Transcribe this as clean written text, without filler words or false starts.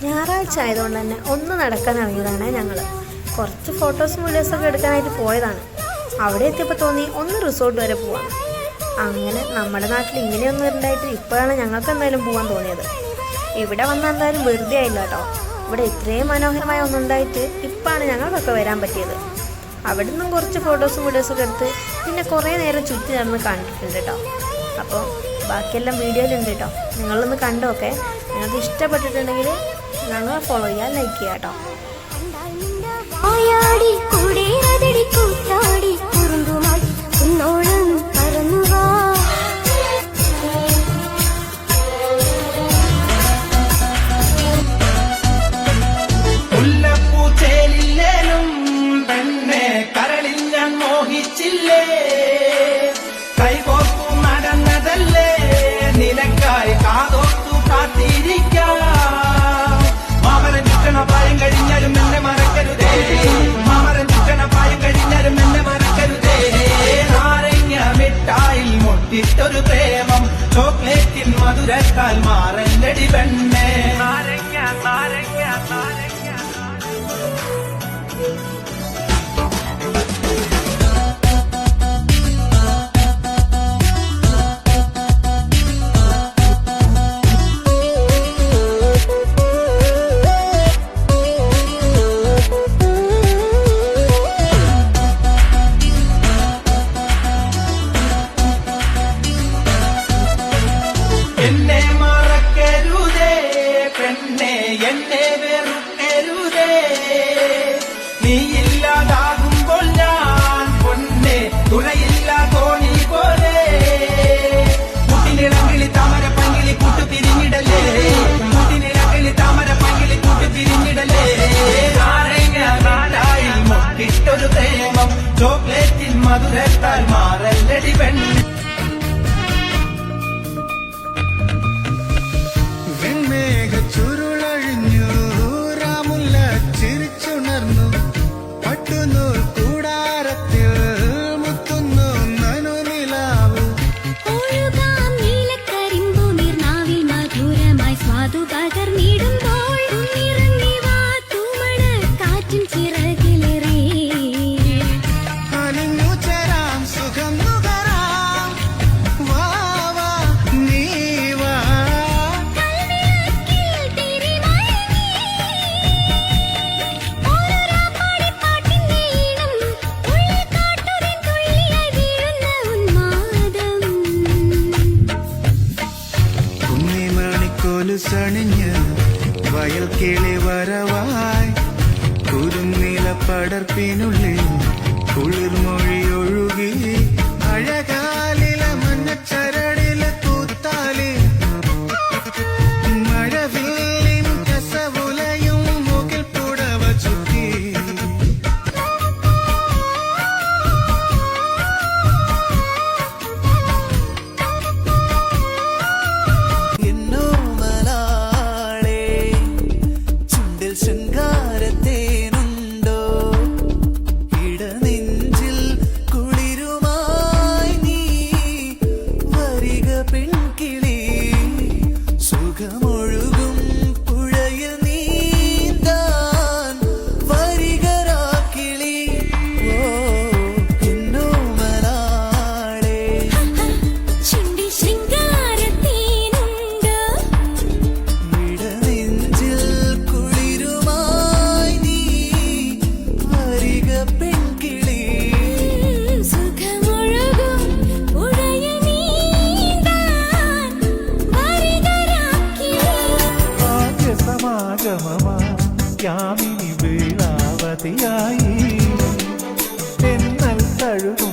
ഞായറാഴ്ച ആയതുകൊണ്ട് തന്നെ ഒന്ന് നടക്കാൻ ഇറങ്ങിയതാണ് ഞങ്ങൾ. കുറച്ച് ഫോട്ടോസും വീഡിയോസൊക്കെ എടുക്കാനായിട്ട് പോയതാണ്. അവിടെ എത്തിയപ്പോൾ തോന്നി ഒന്ന് റിസോർട്ട് വരെ പോവാം. അങ്ങനെ നമ്മുടെ നാട്ടിൽ ഇങ്ങനെയൊന്നും ഉണ്ടായിട്ട് ഇപ്പോഴാണ് ഞങ്ങൾക്ക് എന്തായാലും പോകാൻ തോന്നിയത്. ഇവിടെ വന്നാൽ എന്തായാലും വെറുതെ ആയില്ല കേട്ടോ. ഇവിടെ ഇത്രയും മനോഹരമായ ഒന്നുണ്ടായിട്ട് ഇപ്പോഴാണ് ഞങ്ങൾക്കൊക്കെ വരാൻ പറ്റിയത്. അവിടെ നിന്നും കുറച്ച് ഫോട്ടോസും വീഡിയോസൊക്കെ എടുത്ത് പിന്നെ കുറേ നേരം ചുറ്റി നടന്ന് കണ്ടിട്ടുണ്ട് കേട്ടോ. അപ്പോൾ ബാക്കിയെല്ലാം വീഡിയോയിലുണ്ട് കേട്ടോ. നിങ്ങളൊന്ന് കണ്ടോക്കെ. നിങ്ങൾക്ക് ഇഷ്ടപ്പെട്ടിട്ടുണ്ടെങ്കിൽ ഞങ്ങൾ ഫോളോ ചെയ്യുക, ലൈക്ക് ചെയ്യുക കേട്ടോ. ൊരു പ്രേമം ചോക്ലേറ്റിൻ മധുരത്താൽ മാറല്ലടി പെണ്ണേ. എന്നെ മറക്കരുതേ പെണ്ണെ, എന്നെ വെറുക്കരുതേ. നീയില്ലാതാകുമ്പോൾ ഞാൻ പൊന്നെ തുണയില്ല തോണി പോലെ. മുട്ടിനിടങ്കിളി താമര പങ്കിളി കൂട്ടു പിരിഞ്ഞിടലേ, മുട്ടിനിടങ്കിളി താമര പങ്കിളി കൂട്ടു പിരിഞ്ഞിടലേ. നാരങ്ങായി മുട്ടിട്ടൊരു പ്രേമം ചോക്ലേറ്റിൻ മധുരത്താൽ മാറല്ലടി പെണ്ണ്. ചുരുളഴിഞ്ഞു രാമുല്ല ചിരിച്ചുണർന്നു പട്ടുനൂൽ കൂടാരത്തിൽ മുത്തുന്നു നനുനിലാവ്. നീലക്കരിമ്പു നീർനാവിൽ മധുരമായി സ്വാദു പകർന്നിടുമ്പോൾ കാറ്റും ചിറകിലേറി അലിഞ്ഞു ചേരാം സുഖം നുകരാം. വാ വാ നീ വാ. സണിഞ്ഞ് വയൽ കിളി വരവായി കുരുന്നില പടർപ്പിനുള്ളിൽ കുളിർമൊഴി ഒഴുകി അഴകാലില മഞ്ഞച്ചരടില കൂത്താലി മഴവില്ലിൻ കസവുലയും മുകിൽ പുടവ ചുറ്റി. ശൃംഗാരത്തേനുണ്ടോ ഇടനെഞ്ചിൽ കുളിരുമായി നീ വരിക പെൺകിളി. സുഖമൊഴുകും പുഴയിൽ നീന്താൻ വരിക രാക്കിളി. ഓ എന്നോ മലാളെ ചുണ്ടി ശൃംഗാരത്തേനുണ്ടോ ഇടനെഞ്ചിൽ കുളിരുമായി നീ വരിക പെൺകിളി. സുഖമൊഴുകും പുഴയിൽ നീന്താൻ വരിക രാക്കിളി. ആദ്യ സമാഗമമാ യാമിനി വേളാവതിയായി തെന്നൽ തഴുക